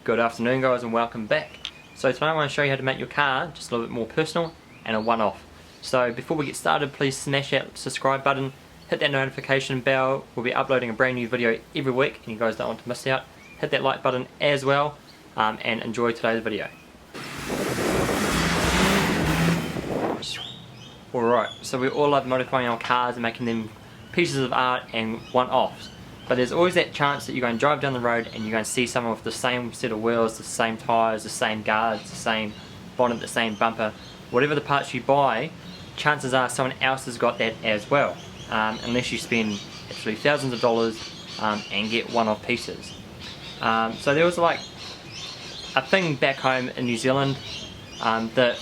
Good afternoon guys and welcome back. So tonight I want to show you how to make your car just a little bit more personal and a one-off. So before we get started, please smash that subscribe button, hit that notification bell. We'll be uploading a brand new video every week and you guys don't want to miss out. Hit that like button as well and enjoy today's video. Alright, so we all love modifying our cars and making them pieces of art and one-offs. But there's always that chance that you're going to drive down the road and you're going to see someone with the same set of wheels, the same tyres, the same guards, the same bonnet, the same bumper. Whatever the parts you buy, chances are someone else has got that as well. Unless you spend actually thousands of dollars and get one-off pieces. So there was like a thing back home in New Zealand that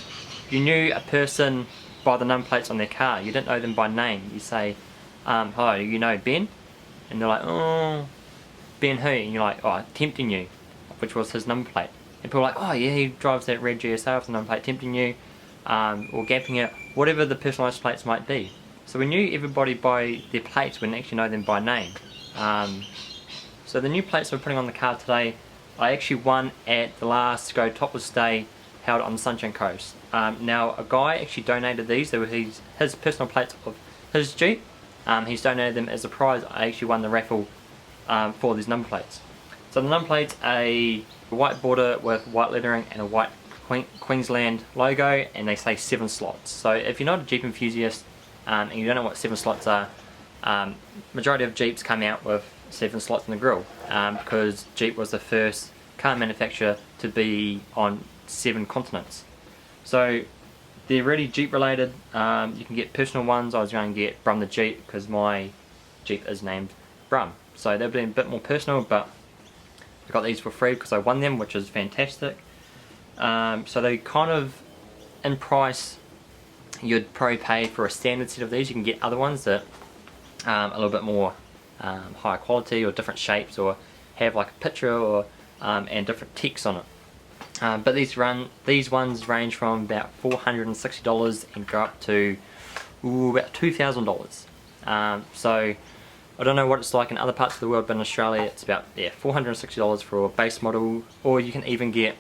you knew a person by the number plates on their car. You didn't know them by name. You say, hello, you know Ben? And they're like, oh, Ben who? And you're like, oh, tempting you, which was his number plate. And people are like, oh yeah, he drives that red GSR with the number plate, tempting you, or gapping it, whatever the personalised plates might be. So we knew everybody by their plates, we didn't actually know them by name. So the new plates we're putting on the car today, I actually won at the last Go Topless Day held on the Sunshine Coast. Now a guy actually donated these. They were his personal plates of his Jeep. He's donated them as a prize. I actually won the raffle for these number plates. So the number plates are a white border with white lettering and a white Queensland logo, and they say 7 slots. So if you're not a Jeep enthusiast and you don't know what 7 slots are, majority of Jeeps come out with 7 slots in the grille because Jeep was the first car manufacturer to be on 7 continents. So they're really Jeep related. You can get personal ones. I was going to get Brum the Jeep because my Jeep is named Brum. So they've been a bit more personal, but I got these for free because I won them, which is fantastic. So they kind of, in price, you'd probably pay for a standard set of these. You can get other ones that a little bit more higher quality or different shapes or have like a picture or and different text on it. But these ones range from about $460 and go up to about $2,000. So I don't know what it's like in other parts of the world, but in Australia it's about $460 for a base model, or you can even get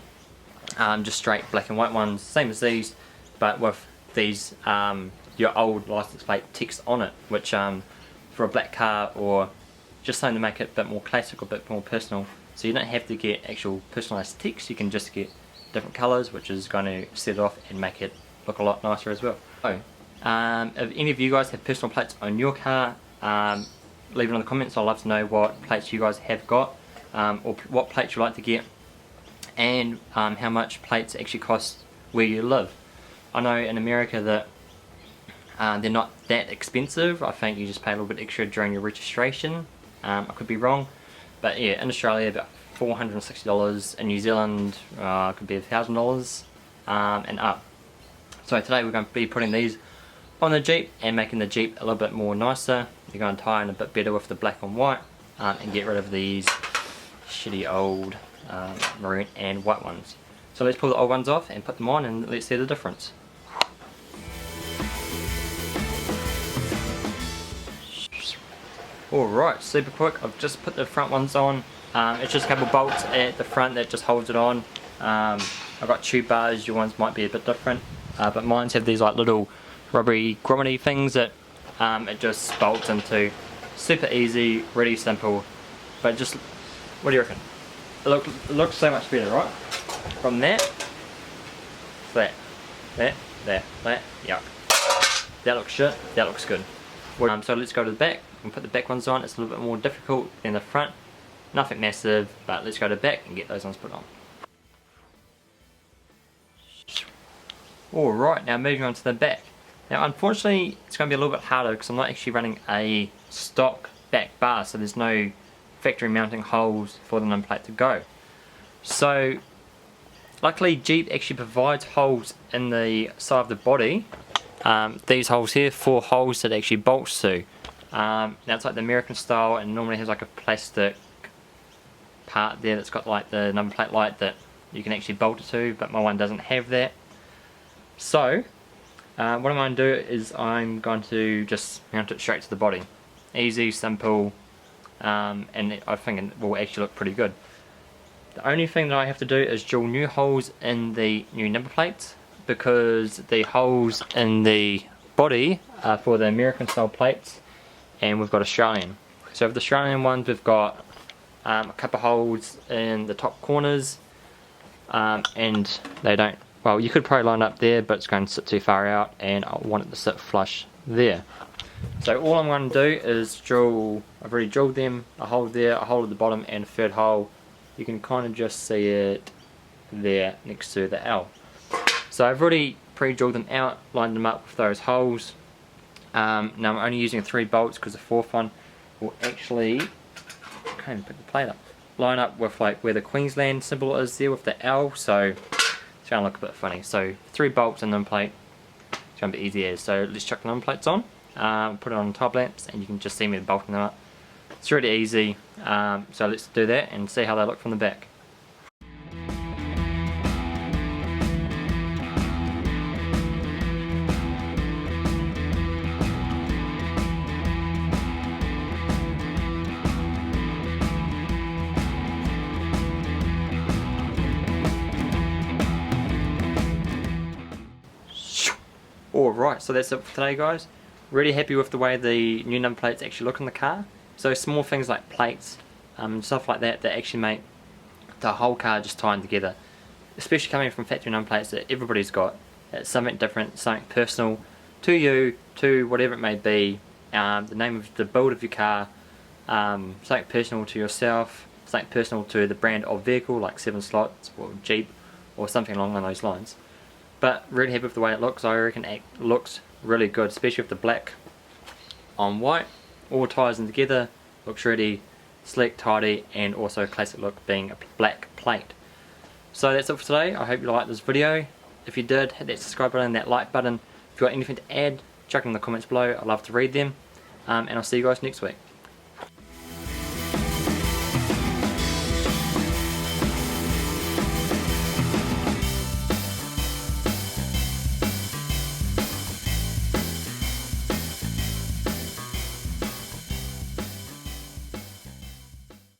just straight black and white ones, same as these, but with these your old license plate text on it, which for a black car or just something to make it a bit more classic or a bit more personal. So you don't have to get actual personalised text, you can just get different colours, which is going to set it off and make it look a lot nicer as well. So, if any of you guys have personal plates on your car, leave it in the comments. I'd love to know what plates you guys have got, or what plates you like to get, and how much plates actually cost where you live. I know in America that they're not that expensive. I think you just pay a little bit extra during your registration. I could be wrong. But yeah, in Australia about $460, in New Zealand could be $1,000 and up. So today we're going to be putting these on the Jeep and making the Jeep a little bit more nicer. You're going to tie in a bit better with the black and white and get rid of these shitty old maroon and white ones. So let's pull the old ones off and put them on and let's see the difference. Alright, super quick, I've just put the front ones on. It's just a couple bolts at the front that just holds it on. I've got tube bars, your ones might be a bit different, but mine's have these like little rubbery grommety things that it just bolts into. Super easy, really simple, but just, what do you reckon? It looks so much better, right? From that, that, yuck. That looks shit, that looks good. So let's go to the back and put the back ones on. It's a little bit more difficult than the front. Nothing massive, but let's go to the back and get those ones put on. Alright, now moving on to the back. Now unfortunately it's going to be a little bit harder because I'm not actually running a stock back bar, so there's no factory mounting holes for the number plate to go. So luckily Jeep actually provides holes in the side of the body. These holes here, 4 holes that actually bolts to. Now it's like the American style and normally has like a plastic part there that's got like the number plate light that you can actually bolt it to, but my one doesn't have that. So what I'm going to do is I'm going to just mount it straight to the body. Easy, simple, and I think it will actually look pretty good. The only thing that I have to do is drill new holes in the new number plates, because the holes in the body are for the American style plates and we've got Australian. So with the Australian ones we've got a couple of holes in the top corners, and they don't, well, you could probably line up there, but it's going to sit too far out and I want it to sit flush there. So all I'm going to do is drill, I've already drilled them, a hole there, a hole at the bottom and a third hole. You can kind of just see it there next to the L. So I've already pre-drilled them out, lined them up with those holes. Now I'm only using 3 bolts because the fourth one will actually, I can't even pick the plate up, line up with like where the Queensland symbol is there with the L, so it's going to look a bit funny. So 3 bolts and number plate, it's going to be easy as. So let's chuck the number plates on, put it on top lamps and you can just see me bolting them up. It's really easy, so let's do that and see how they look from the back. Alright, so that's it for today guys. Really happy with the way the new number plates actually look in the car. So small things like plates, stuff like that actually make the whole car just tie in together. Especially coming from factory number plates that everybody's got. It's something different, something personal to you, to whatever it may be. The name of the build of your car, something personal to yourself, something personal to the brand of vehicle like 7 Slots or Jeep or something along those lines. But really happy with the way it looks. I reckon it looks really good, especially with the black on white. All ties in together, looks really sleek, tidy, and also classic look being a black plate. So that's it for today. I hope you liked this video. If you did, hit that subscribe button and that like button. If you've got anything to add, chuck in the comments below. I'd love to read them. And I'll see you guys next week.